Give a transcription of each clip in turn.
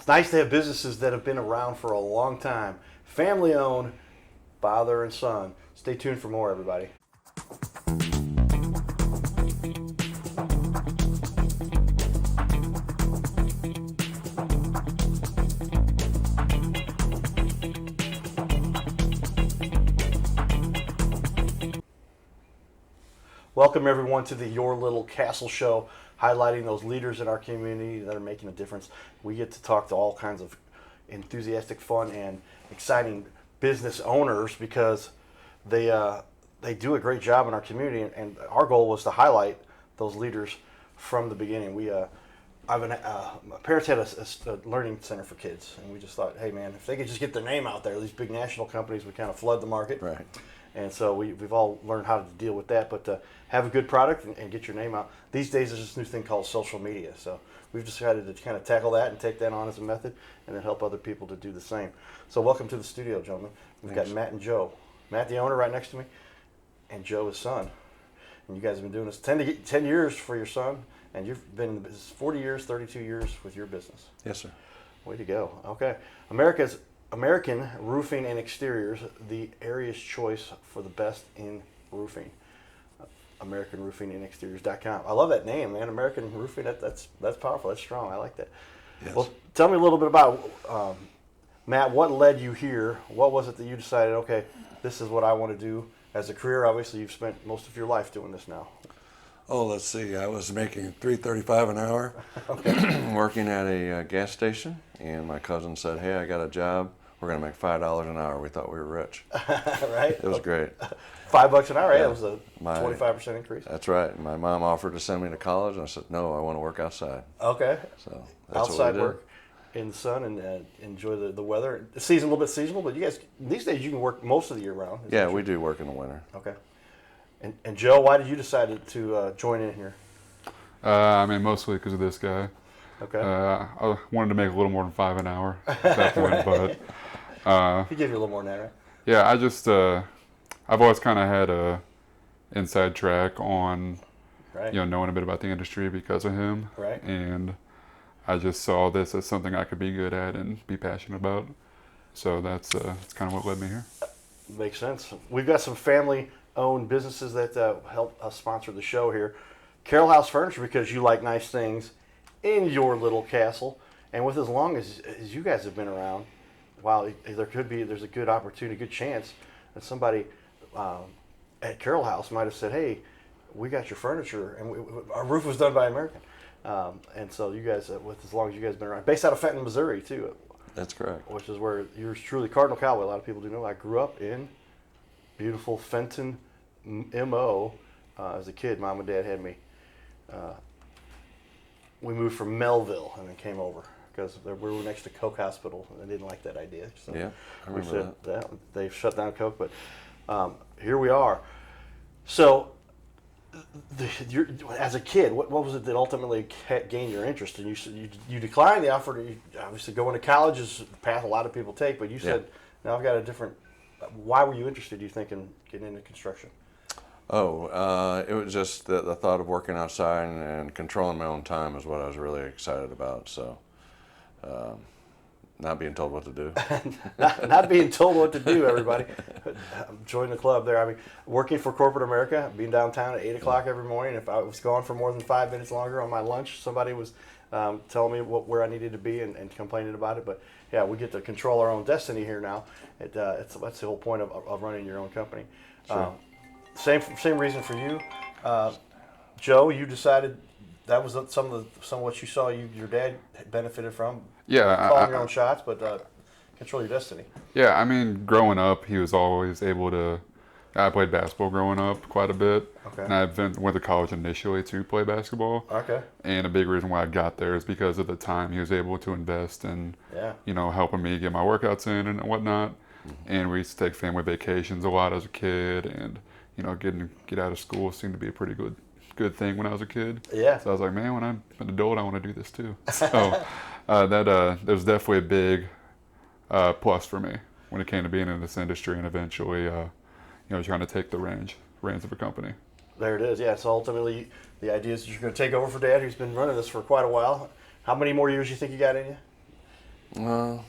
It's nice to have businesses that have been around for a long time. Family owned, father and son. Stay tuned for more, everybody. Welcome everyone to the Your Little Castle Show, highlighting those leaders in our community that are making a difference. We get to talk to all kinds of enthusiastic, fun, and exciting business owners because they do a great job in our community. And our goal was to highlight those leaders from the beginning. My parents had a learning center for kids, and we just thought, hey man, if they could just get their name out there, these big national companies would kind of flood the market. Right. And so we've all learned how to deal with that, but have a good product and get your name out. These days there's this new thing called social media. So we've decided to kind of tackle that and take that on as a method and then help other people to do the same. So welcome to the studio, gentlemen. We've got Matt and Joe. Matt, the owner, right next to me, and Joe, his son. And you guys have been doing this 10 years for your son, and you've been in the business 40 years, 32 years with your business. Yes, sir. Way to go. Okay. American Roofing and Exteriors, the area's choice for the best in roofing. AmericanRoofingandExteriors.com. I love that name, man. American Roofing. That's powerful. That's strong. I like that. Yes. Well, tell me a little bit about Matt. What led you here? What was it that you decided? Okay, this is what I want to do as a career. Obviously, you've spent most of your life doing this now. Oh, let's see. I was making $3.35 an hour, working at a gas station, and my cousin said, "Hey, I got a job. We're going to make $5 an hour." We thought we were rich. Right? It was great. $5 an hour. Yeah. That was a 25% increase. That's right. My mom offered to send me to college, and I said, "No, I want to work outside." Okay. So that's Outside what we did. work in the sun and enjoy the weather. The season a little bit seasonal, but you guys these days you can work most of the year round. Yeah, we do work in the winter. Okay. And Joe, why did you decide to join in here? Mostly because of this guy. Okay. I wanted to make a little more than $5 an hour at that point, but He gave you a little more than that, right? yeah, I just I've always kind of had a inside track on Right. knowing a bit about the industry because of him, Right. and I just saw this as something I could be good at and be passionate about. So that's kind of what led me here. Makes sense. We've got some family-owned businesses that help us sponsor the show here. Carroll House Furniture, because you like nice things in your little castle, and with as long as you guys have been around, wow, there's a good opportunity, good chance that somebody at Carroll House might have said, "Hey, we got your furniture, and our roof was done by American." And so you guys, with as long as you guys have been around, based out of Fenton, Missouri, too. That's correct. Which is where yours truly, Cardinal Cowboy. A lot of people do know. I grew up in beautiful Fenton, MO. As a kid, Mom and Dad had me. We moved from Melville and then came over because we were next to Coke Hospital, and they didn't like that idea. So Yeah, I remember that. they shut down Coke, but here we are. So, as a kid, what was it that ultimately gained your interest? And you declined the offer to obviously go into college is the path a lot of people take, but you said, "Now I've got a different." Why were you interested? Do you think in getting into construction? It was just the thought of working outside and controlling my own time is what I was really excited about. So, not being told what to do. not being told what to do, everybody. Join the club there. I mean, working for corporate America, being downtown at 8 o'clock every morning. If I was gone for more than 5 minutes longer on my lunch, somebody was telling me where I needed to be and complaining about it. But yeah, we get to control our own destiny here now. That's the whole point of running your own company. Sure. Same reason for you, Joe. You decided that was some of what you saw your dad benefited from. Yeah, Calling your own shots, but control your destiny. Yeah, I mean, growing up, he was always able to. I played basketball growing up quite a bit, Okay. and I went to college initially to play basketball. Okay. And a big reason why I got there is because of the time he was able to invest in, helping me get my workouts in and whatnot. Mm-hmm. And we used to take family vacations a lot as a kid, and get out of school seemed to be a pretty good thing when I was a kid. Yeah. So I was like, man, when I'm an adult, I want to do this too. So that was definitely a big plus for me when it came to being in this industry and eventually, trying to take the reins of a company. There it is. Yeah. So ultimately, the idea is you're going to take over for Dad, who's been running this for quite a while. How many more years do you think you got in you? 5,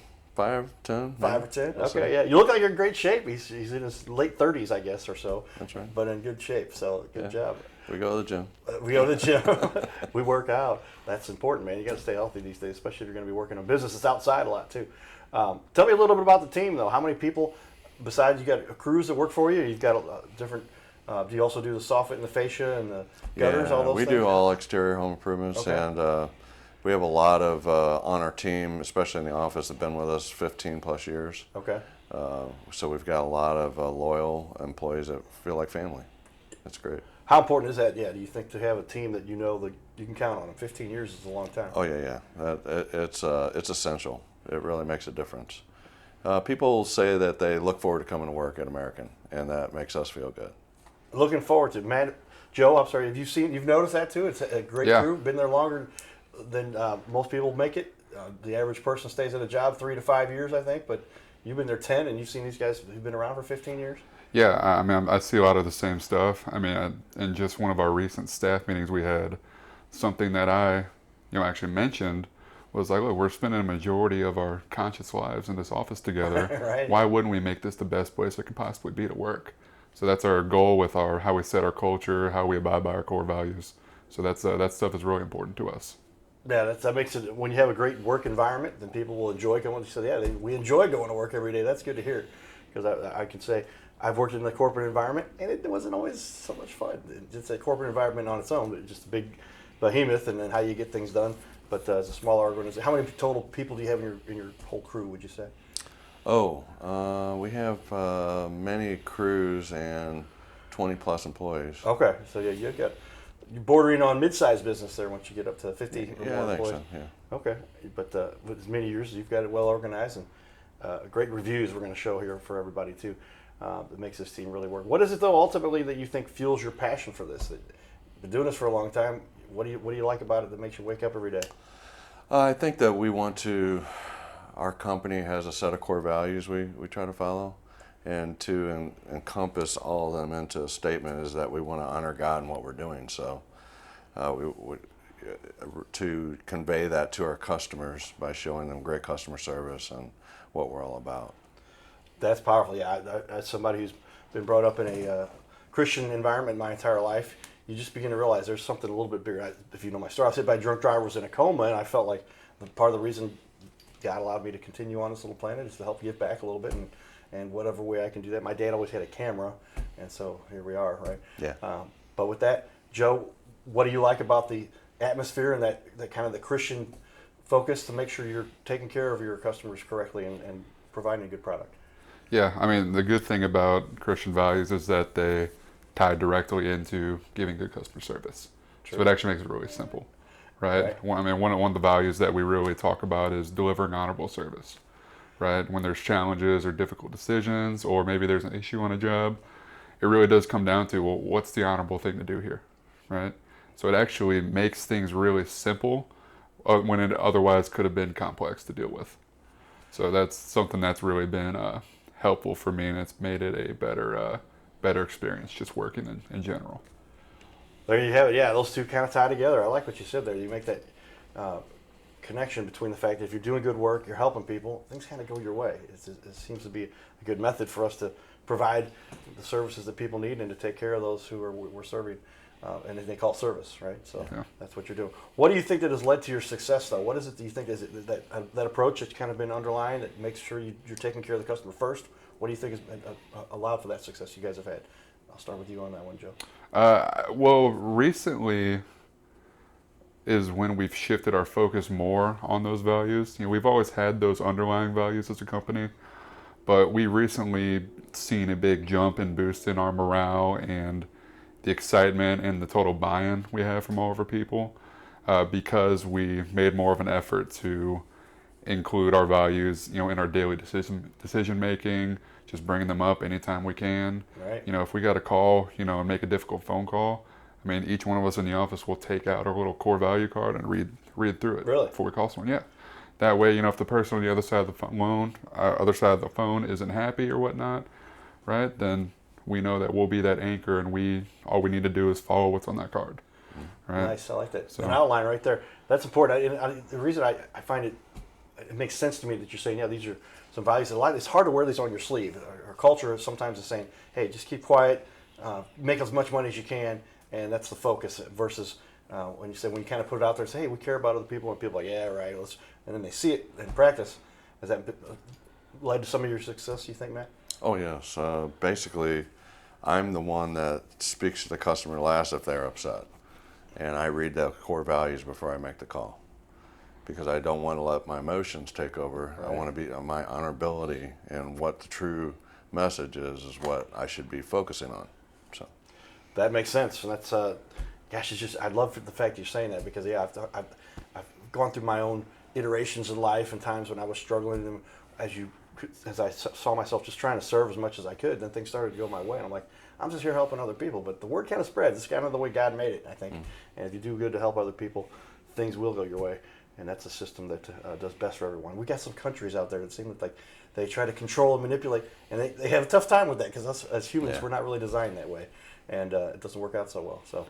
10. 5 or 10? We'll Okay, see. yeah. You look like you're in great shape. He's in his late 30s, I guess, or so. That's right. But in good shape, so good job. We go to the gym. We go to the gym. We work out. That's important, man. You got to stay healthy these days, especially if you're going to be working on business. It's outside a lot, too. Tell me a little bit about the team, though. How many people, besides you got crews that work for you, you've got different, do you also do the soffit and the fascia and the gutters, all those we things? do all exterior home improvements, Okay. and we have a lot of on our team, especially in the office, that have been with us 15 plus years. Okay. So we've got a lot of loyal employees that feel like family. That's great. How important is that, do you think, to have a team that you know that you can count on them? 15 years is a long time. Oh yeah. It's essential. It really makes a difference. People say that they look forward to coming to work at American, and that makes us feel good. Looking forward to it. Man, Joe, I'm sorry, you've noticed that too? It's a great crew, been there longer than most people make it. The average person stays at a job 3 to 5 years, I think, but you've been there 10, and you've seen these guys who've been around for 15 years? Yeah, I mean, I see a lot of the same stuff. I mean, in just one of our recent staff meetings we had, something that I, actually mentioned was like, look, we're spending a majority of our conscious lives in this office together. Right. Why wouldn't we make this the best place it could possibly be to work? So that's our goal with how we set our culture, how we abide by our core values. So that stuff is really important to us. Yeah, that makes it, when you have a great work environment, then people will enjoy going. So we enjoy going to work every day. That's good to hear, because I can say I've worked in the corporate environment, and it wasn't always so much fun. It's a corporate environment on its own, but just a big behemoth, and then how you get things done. But as a smaller organization, how many total people do you have in your whole crew, would you say? We have many crews and 20 plus employees. Okay, so yeah, you're bordering on mid-sized business there once you get up to 50 or more I think employees. so. Yeah. Okay, but with as many years, you've got it well organized, and great reviews we're going to show here for everybody too. That makes this team really work. What is it though ultimately that you think fuels your passion for this? That you've been doing this for a long time. What do you like about it that makes you wake up every day? I think that our company has a set of core values we try to follow, and to encompass all of them into a statement is that we want to honor God in what we're doing. So to convey that to our customers by showing them great customer service and what we're all about. That's powerful. Yeah, as somebody who's been brought up in a Christian environment my entire life, you just begin to realize there's something a little bit bigger. If you know my story, I was hit by a drunk driver, was in a coma, and I felt like part of the reason God allowed me to continue on this little planet is to help give back a little bit, and whatever way I can do that. My dad always had a camera, and so here we are, right? Yeah. But with that, Joe, what do you like about the atmosphere and that kind of the Christian focus to make sure you're taking care of your customers correctly and providing a good product? Yeah, I mean, the good thing about Christian values is that they tie directly into giving good customer service. True. So it actually makes it really simple, right? One of the values that we really talk about is delivering honorable service, right? When there's challenges or difficult decisions, or maybe there's an issue on a job, it really does come down to, well, what's the honorable thing to do here, right? So it actually makes things really simple when it otherwise could have been complex to deal with. So that's something that's really been helpful for me, and it's made it a better experience just working in general. There you have it. Yeah, those two kind of tie together. I like what you said there. You make that connection between the fact that if you're doing good work, you're helping people, things kind of go your way. It seems to be a good method for us to provide the services that people need and to take care of those who we're serving. And they call it service, right? So That's what you're doing. What do you think that has led to your success, though? What is it do you think is it that approach that's kind of been underlying that makes sure you're taking care of the customer first? What do you think has allowed for that success you guys have had? I'll start with you on that one, Joe. Well, recently is when we've shifted our focus more on those values. We've always had those underlying values as a company, but we recently seen a big jump and boost in our morale and the excitement and the total buy-in we have from all of our people because we made more of an effort to include our values, in our daily decision making, just bringing them up anytime we can. Right. If we got a call, and make a difficult phone call, I mean, each one of us in the office will take out our little core value card and read through it before we call someone. Yeah. That way, if the person on the other side of the phone isn't happy or whatnot, right, then we know that we'll be that anchor, and all we need to do is follow what's on that card. Right? Nice, I like that. So, an outline right there. That's important. The reason I find it it makes sense to me that you're saying, yeah, these are some values. It's hard to wear these on your sleeve. Our culture sometimes is saying, hey, just keep quiet, make as much money as you can, and that's the focus. Versus when you kind of put it out there and say, hey, we care about other people, and people are like, yeah, right, and then they see it in practice. Has that led to some of your success, you think, Matt? Oh yes. Basically, I'm the one that speaks to the customer last if they're upset, and I read the core values before I make the call, because I don't want to let my emotions take over. Right. I want to be my honorability and what the true message is what I should be focusing on. So that makes sense, and that's gosh, it's just I love the fact you're saying that, because yeah, I've gone through my own iterations in life and times when I was struggling, and as I saw myself just trying to serve as much as I could, then things started to go my way, and I'm like, I'm just here helping other people, but the word kind of spreads. It's kind of the way God made it, I think. And if you do good to help other people, things will go your way, and that's a system that does best for everyone. We got some countries out there that seem like they try to control and manipulate, and they have a tough time with that, because us as humans, we're not really designed that way, and it doesn't work out so well. So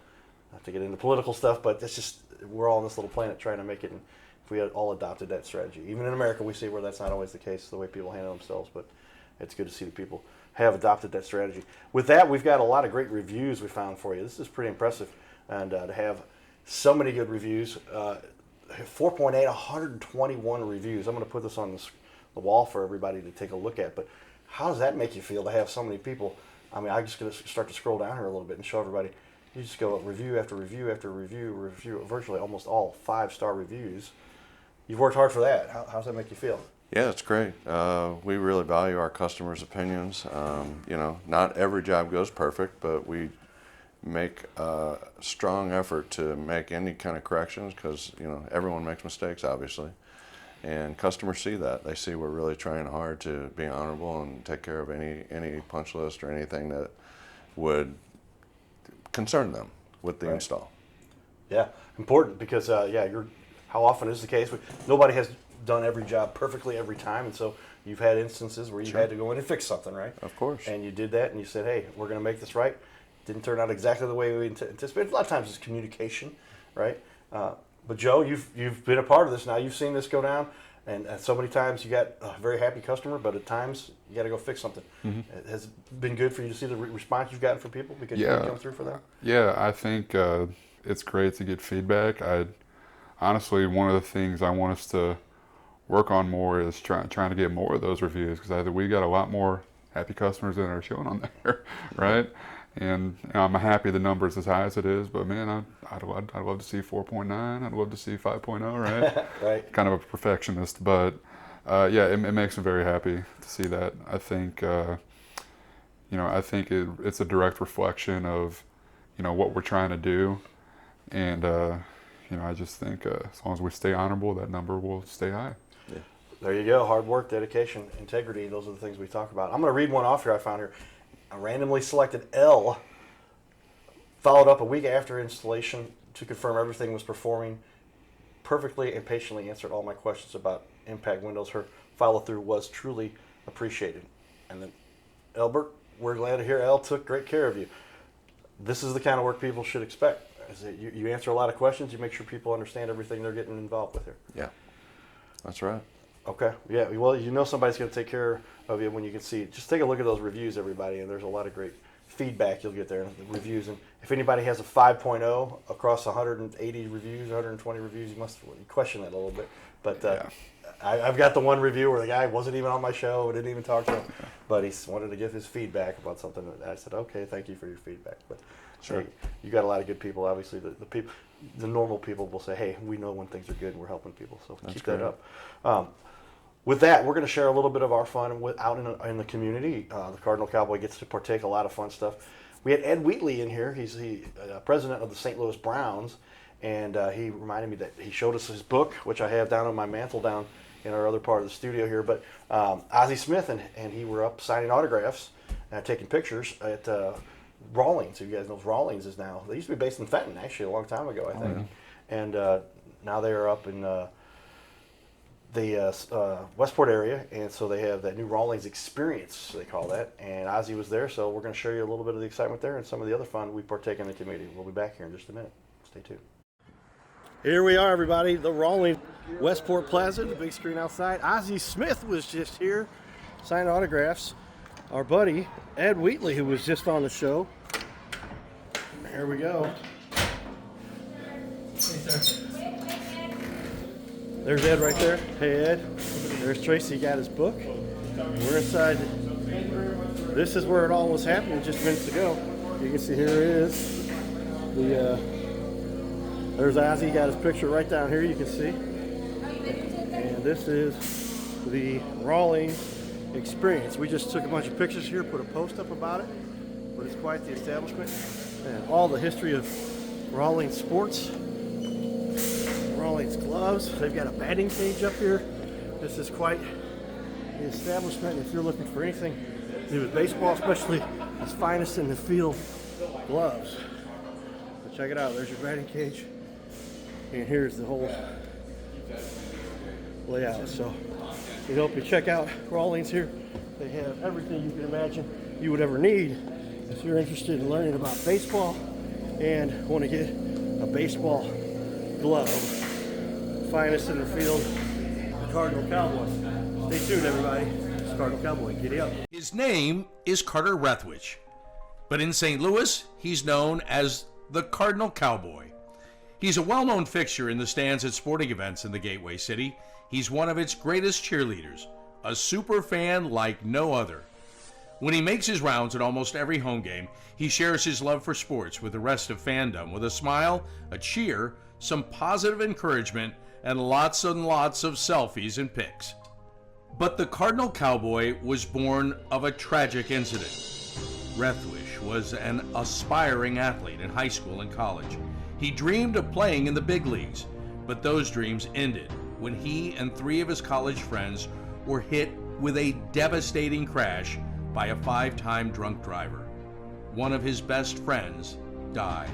not to get into political stuff, but it's just we're all on this little planet trying to make it. And if we had all adopted that strategy, even in America, we see where that's not always the case, the way people handle themselves. But it's good to see that people have adopted that strategy. With that, we've got a lot of great reviews we found for you. This is pretty impressive, and to have so many good reviews. 4.8, 121 reviews. I'm going to put this on the wall for everybody to take a look at. But how does that make you feel to have so many people? I mean, I'm just going to start to scroll down here a little bit and show everybody. You just go review after review after review, virtually almost all 5-star reviews. You've worked hard for that. How does that make you feel? yeah, it's great. We really value our customers' opinions. Not every job goes perfect, but we make a strong effort to make any kind of corrections, because everyone makes mistakes, obviously, and customers see that. They see we're really trying hard to be honorable and take care of any punch list or anything that would concern them with the install. Yeah, important, because how often is the case? Nobody has done every job perfectly every time, and so you've had instances where you had to go in and fix something, right? Of course. And you did that, and you said, hey, we're going to make this right. Didn't turn out exactly the way we anticipated. A lot of times it's communication, right? But Joe, you've been a part of this now. You've seen this go down, and so many times you got a very happy customer, but at times you got to go fix something. It has been good for you to see the response you've gotten from people, because you come through for them? Yeah, I think it's great to get feedback. Honestly, one of the things I want us to work on more is trying to get more of those reviews, because we got a lot more happy customers than are showing on there, right? And I'm happy the number's as high as it is, but man, I'd love to see 4.9. I'd love to see 5.0, right? Right. Kind of a perfectionist, but it makes me very happy to see that. I think it's a direct reflection of what we're trying to do, and I just think as long as we stay honorable, that number will stay high. Yeah. There you go. Hard work, dedication, integrity. Those are the things we talk about. I'm going to read one off here I found here. A randomly selected L followed up a week after installation to confirm everything was performing perfectly and patiently answered all my questions about impact windows. Her follow-through was truly appreciated. And then, Elbert, we're glad to hear L took great care of you. This is the kind of work people should expect. You answer a lot of questions. You make sure people understand everything they're getting involved with here. Yeah, that's right. Okay. Yeah. Well, somebody's going to take care of you when you can see. Just take a look at those reviews, everybody, and there's a lot of great feedback you'll get there in the reviews. And if anybody has a 5.0 across 180 reviews, 120 reviews, you must question that a little bit. But I've got the one review where the guy wasn't even on my show, didn't even talk to him, but he wanted to give his feedback about something. And I said, okay, thank you for your feedback. But sure, hey, you got a lot of good people. Obviously, the normal people will say, hey, we know when things are good and we're helping people, so that's keep great. that up. With that, we're going to share a little bit of our fun out in the community. The Cardinal Cowboy gets to partake a lot of fun stuff. We had Ed Wheatley in here. He's the president of the St. Louis Browns, and he reminded me that he showed us his book, which I have down on my mantle down in our other part of the studio here. But Ozzie Smith and he were up signing autographs and taking pictures at Rawlings. You guys know Rawlings is now. They used to be based in Fenton, actually, a long time ago, I think. Yeah. And now they are up in the Westport area, and so they have that new Rawlings experience, they call that. And Ozzie was there, so we're going to show you a little bit of the excitement there and some of the other fun we partake in the community. We'll be back here in just a minute. Stay tuned. Here we are, everybody. The Rawlings Westport Plaza, the big screen outside. Ozzie Smith was just here, signing autographs. Our buddy, Ed Wheatley, who was just on the show. Here we go. There's Ed right there. Hey, Ed. There's Tracy, got his book. We're inside. This is where it all was happening just minutes ago. You can see here it is. There's Ozzie, got his picture right down here, you can see. And this is the Rawlings experience. We just took a bunch of pictures here, put a post up about it, but it's quite the establishment. And all the history of Rawlings sports, Rawlings gloves. They've got a batting cage up here. This is quite the establishment. If you're looking for anything to do with baseball, especially its finest in the field gloves. So check it out. There's your batting cage. And here's the whole layout. So we hope you check out Rawlings here. They have everything you can imagine you would ever need if you're interested in learning about baseball and want to get a baseball glove. Finest in the field, the Cardinal Cowboy. Stay tuned, everybody. It's Cardinal Cowboy. Giddy up. His name is Carter Rethwich, but in St. Louis, he's known as the Cardinal Cowboy. He's a well-known fixture in the stands at sporting events in the Gateway City. He's one of its greatest cheerleaders, a super fan like no other. When he makes his rounds at almost every home game, he shares his love for sports with the rest of fandom with a smile, a cheer, some positive encouragement, and lots and lots of selfies and pics. But the Cardinal Cowboy was born of a tragic incident. Rethwich was an aspiring athlete in high school and college. He dreamed of playing in the big leagues, but those dreams ended when he and 3 of his college friends were hit with a devastating crash by a 5-time drunk driver. One of his best friends died.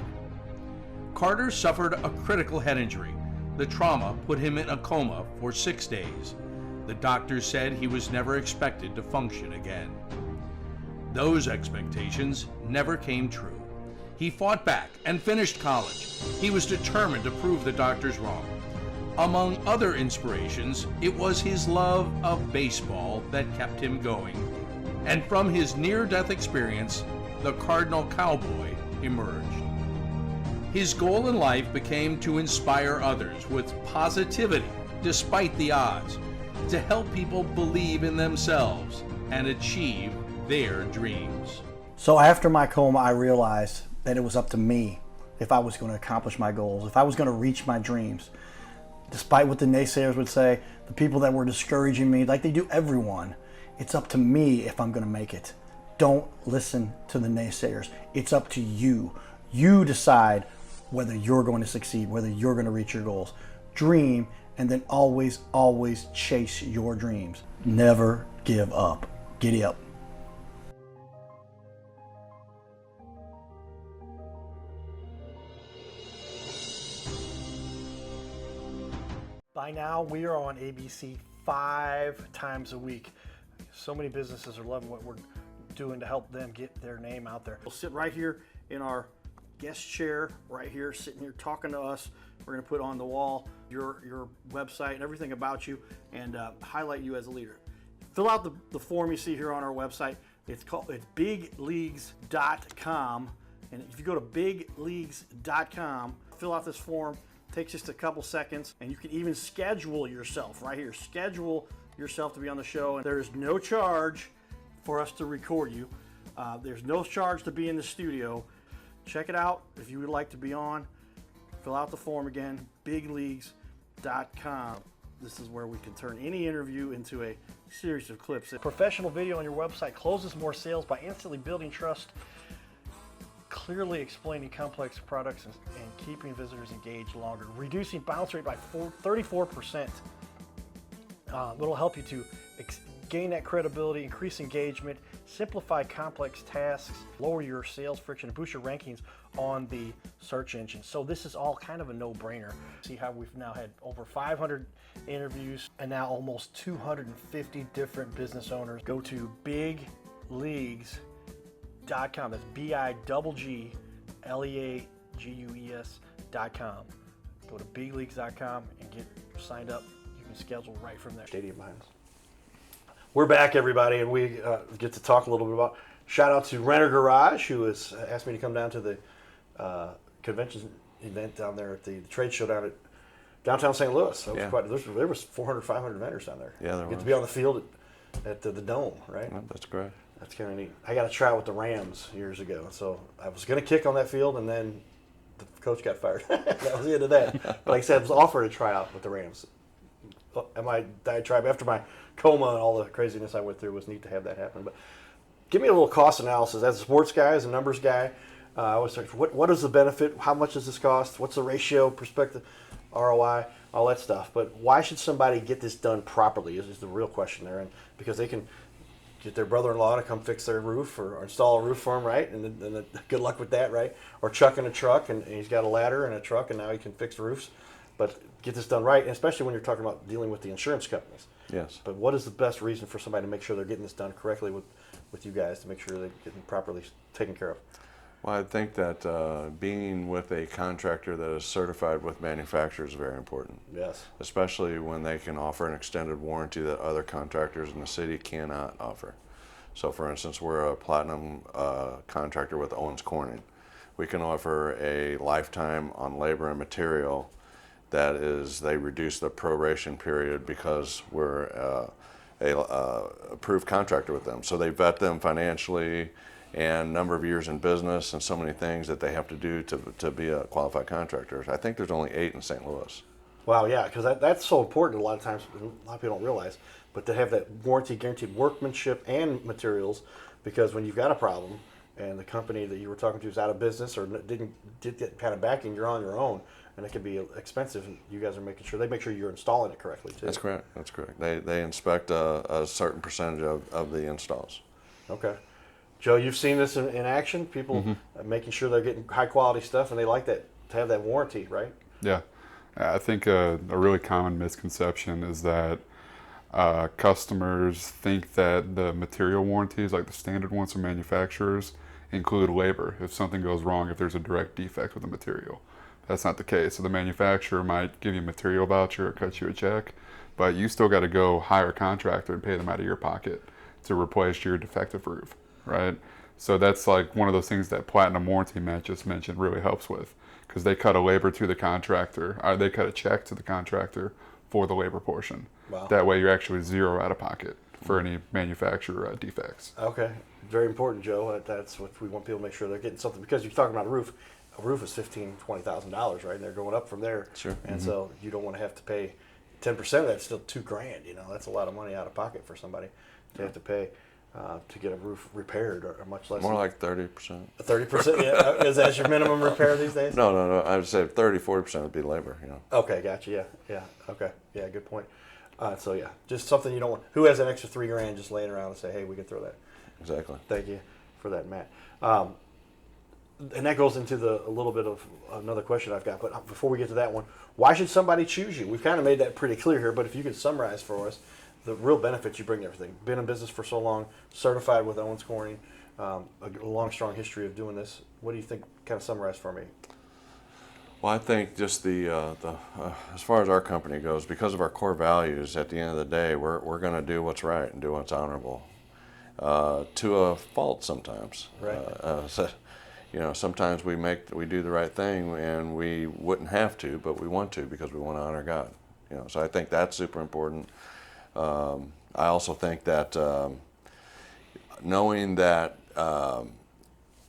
Carter suffered a critical head injury. The trauma put him in a coma for 6 days. The doctors said he was never expected to function again. Those expectations never came true. He fought back and finished college. He was determined to prove the doctors wrong. Among other inspirations, it was his love of baseball that kept him going. And from his near-death experience, the Cardinal Cowboy emerged. His goal in life became to inspire others with positivity despite the odds, to help people believe in themselves and achieve their dreams. So after my coma, I realized that it was up to me if I was going to accomplish my goals, if I was going to reach my dreams. Despite what the naysayers would say, the people that were discouraging me, like they do everyone, it's up to me if I'm going to make it. Don't listen to the naysayers. It's up to you. You decide whether you're going to succeed, whether you're going to reach your goals. Dream, and then always, always chase your dreams. Never give up. Giddy up. By now, we are on ABC 5 times a week. So many businesses are loving what we're doing to help them get their name out there. We'll sit right here in our guest chair, right here, sitting here talking to us. We're going to put on the wall your website and everything about you, and highlight you as a leader. Fill out the form you see here on our website. It's bigleagues.com, and if you go to bigleagues.com, fill out this form. Takes just a couple seconds, and you can even schedule yourself right here. Schedule yourself to be on the show, and there's no charge for us to record you. There's no charge to be in the studio. Check it out if you would like to be on. Fill out the form again, bigleagues.com. This is where we can turn any interview into a series of clips. Professional video on your website closes more sales by instantly building trust, clearly explaining complex products, and keeping visitors engaged longer, reducing bounce rate by 34%. It'll help you to gain that credibility, increase engagement, simplify complex tasks, lower your sales friction, and boost your rankings on the search engine. So this is all kind of a no-brainer. See how we've now had over 500 interviews and now almost 250 different business owners. Go to bigleagues.com. That's bigleagues.com. Go to bigleagues.com and get signed up, you can schedule right from there. Stadium behind us. We're back, everybody, and we get to talk a little bit about. Shout out to Renter Garage, who has asked me to come down to the convention event down there at the trade show down at downtown St. Louis. That was there was 400, 500 vendors down there. Yeah, there Get was. to be on the field at the Dome, right? Well, that's great. That's kind of neat. I got a try out with the Rams years ago, so I was going to kick on that field, and then the coach got fired. That was the end of that. But like I said, I was offered a tryout with the Rams. And my diatribe after my coma and all the craziness I went through was neat to have that happen. But give me a little cost analysis. As a sports guy, as a numbers guy, I always start, what is the benefit? How much does this cost? What's the ratio, perspective, ROI, all that stuff. But why should somebody get this done properly is the real question there. And because they can get their brother-in-law to come fix their roof or install a roof for them, right? And then good luck with that, right? Or Chuck in a truck, and he's got a ladder and a truck, and now he can fix roofs. But get this done right, and especially when you're talking about dealing with the insurance companies. Yes. But what is the best reason for somebody to make sure they're getting this done correctly with you guys to make sure they're getting properly taken care of? Well, I think that being with a contractor that is certified with manufacturers is very important. Yes. Especially when they can offer an extended warranty that other contractors in the city cannot offer. So, for instance, we're a platinum contractor with Owens Corning. We can offer a lifetime on labor and material. That is, they reduce the proration period because we're a approved contractor with them. So they vet them financially and number of years in business and so many things that they have to do to be a qualified contractor. I think there's only 8 in St. Louis. Wow, yeah, because that's so important a lot of times. A lot of people don't realize, but to have that warranty guaranteed workmanship and materials, because when you've got a problem and the company that you were talking to is out of business or did get kind of backing, you're on your own, and it can be expensive. And you guys are making sure they make sure you're installing it correctly too. That's correct. That's correct. They inspect a certain percentage of the installs. Okay. Joe, you've seen this in action. People making sure they're getting high quality stuff, and they like that to have that warranty, right? Yeah, I think a really common misconception is that customers think that the material warranties, like the standard ones from manufacturers, include labor if something goes wrong, if there's a direct defect with the material. That's not the case. So the manufacturer might give you a material voucher or cut you a check, but you still got to go hire a contractor and pay them out of your pocket to replace your defective roof, right? So that's like one of those things that Platinum Warranty Matt just mentioned really helps with, because they cut a labor to the contractor, or they cut a check to the contractor for the labor portion. Wow. That way you're actually zero out of pocket for any manufacturer defects. Okay, very important, Joe. That's what we want people to make sure they're getting something, because you're talking about a roof. A roof is $15,000-$20,000, right? And they're going up from there. Sure. And so you don't want to have to pay 10% of that. It's still $2,000. You know, that's a lot of money out of pocket for somebody to have to pay to get a roof repaired, or much less. More like 30%. 30%. Yeah, is that your minimum repair these days? No. I would say 30-40% would be labor. You know. Okay, gotcha. Yeah. Okay. Yeah, good point. So yeah, just something you don't want. Who has an extra $3,000 just laying around and say, hey, we can throw that. Exactly. Thank you for that, Matt. And that goes into a little bit of another question I've got. But before we get to that one, why should somebody choose you? We've kind of made that pretty clear here, but if you could summarize for us the real benefits you bring to everything. Been in business for so long, certified with Owens Corning, a long, strong history of doing this. What do you think? Kind of summarize for me. Well, I think just as far as our company goes, because of our core values, at the end of the day, we're going to do what's right and do what's honorable, to a fault sometimes. Right. So, you know, sometimes we do the right thing and we wouldn't have to, but we want to because we want to honor God. You know, so I think that's super important. I also think that knowing that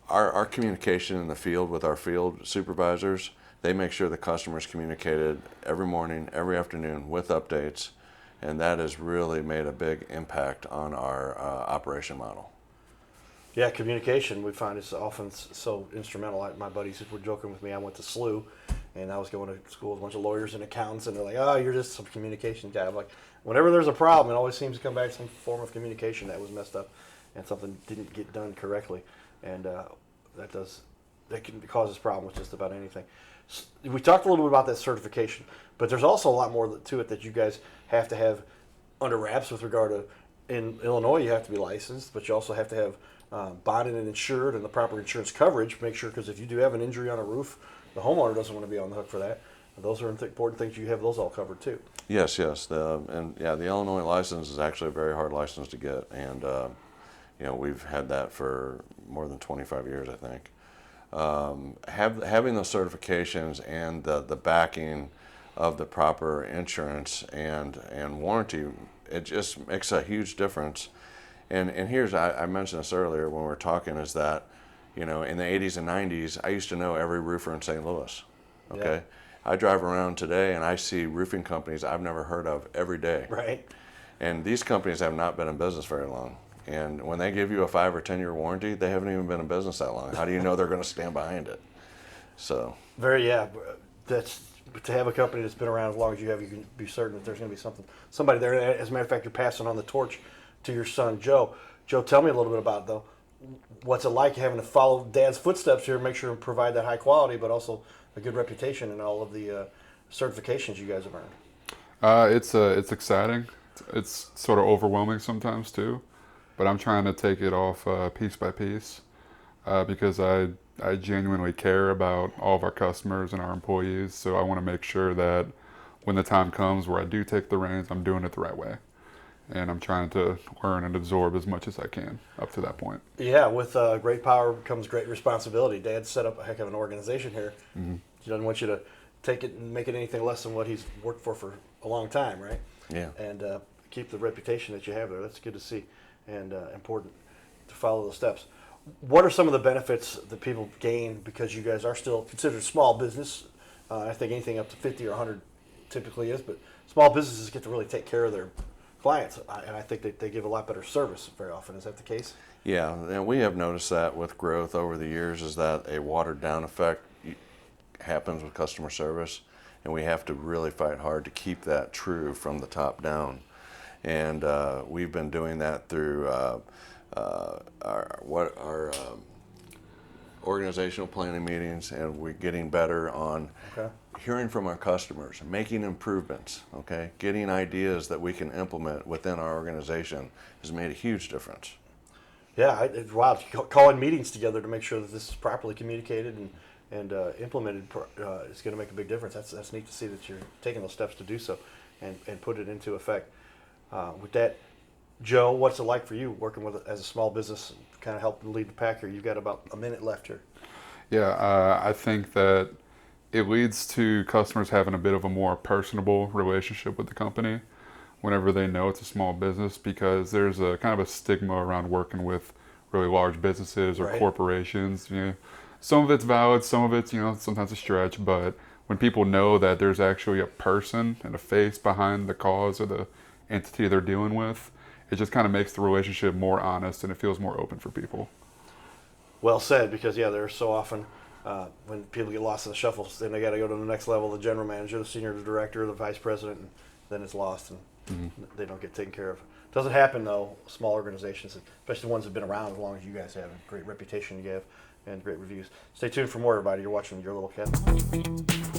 our communication in the field with our field supervisors, they make sure the customer's communicated every morning, every afternoon with updates, and that has really made a big impact on our operation model. Yeah, communication we find is often so instrumental. My buddies were joking with me. I went to SLU, and I was going to school with a bunch of lawyers and accountants, and they're like, "Oh, you're just some communication guy." I'm like, whenever there's a problem, it always seems to come back to some form of communication that was messed up, and something didn't get done correctly, and that can cause us problems with just about anything. We talked a little bit about that certification, but there's also a lot more to it that you guys have to have under wraps with regard to. In Illinois, you have to be licensed, but you also have to have bonded and insured and the proper insurance coverage. Make sure, because if you do have an injury on a roof, the homeowner doesn't want to be on the hook for that. Those are important things. You have those all covered too. Yes, yes. The Illinois license is actually a very hard license to get, and we've had that for more than 25 years, I think. Having those certifications and the backing of the proper insurance and warranty, it just makes a huge difference. And here's, I mentioned this earlier when we were talking, is that, in the 80s and 90s, I used to know every roofer in St. Louis. Okay. Yeah. I drive around today and I see roofing companies I've never heard of every day. Right. And these companies have not been in business very long. And when they give you a 5 or 10 year warranty, they haven't even been in business that long. How do you know they're going to stand behind it? So. That's to have a company that's been around as long as you have. You can be certain that there's going to be somebody there. As a matter of fact, you're passing on the torch to your son, Joe. Joe, tell me a little bit about it, though. What's it like having to follow Dad's footsteps here, make sure and provide that high quality, but also a good reputation and all of the certifications you guys have earned? It's exciting. It's sort of overwhelming sometimes too, but I'm trying to take it off piece by piece because I genuinely care about all of our customers and our employees. So I want to make sure that when the time comes where I do take the reins, I'm doing it the right way. And I'm trying to learn and absorb as much as I can up to that point. Yeah, with great power comes great responsibility. Dad set up a heck of an organization here. Mm-hmm. He doesn't want you to take it and make it anything less than what he's worked for a long time, right? Yeah. And keep the reputation that you have there. That's good to see, and important to follow those steps. What are some of the benefits that people gain because you guys are still considered a small business? I think anything up to 50 or 100 typically is, but small businesses get to really take care of their clients, and I think they give a lot better service very often. Is that the case? Yeah, and we have noticed that with growth over the years is that a watered down effect happens with customer service, and we have to really fight hard to keep that true from the top down. And we've been doing that through our organizational planning meetings, and we're getting better on hearing from our customers, making improvements, getting ideas that we can implement within our organization has made a huge difference. Yeah, it's wild. Calling meetings together to make sure that this is properly communicated and implemented is going to make a big difference. That's neat to see that you're taking those steps to do so and put it into effect. With that, Joe, what's it like for you working as a small business, kind of helping lead the pack here? You've got about a minute left here. Yeah, I think that it leads to customers having a bit of a more personable relationship with the company whenever they know it's a small business, because there's a kind of a stigma around working with really large businesses or corporations. Some of it's valid, some of it's, sometimes a stretch, but when people know that there's actually a person and a face behind the cause or the entity they're dealing with, it just kind of makes the relationship more honest and it feels more open for people. Well said, because there's so often when people get lost in the shuffle, then they got to go to the next level, the general manager, the senior director, the vice president, and then it's lost and they don't get taken care of. Doesn't happen though. Small organizations, especially the ones that have been around as long as you guys have, a great reputation you have and great reviews. Stay tuned for more, everybody. You're watching Your Little Cat.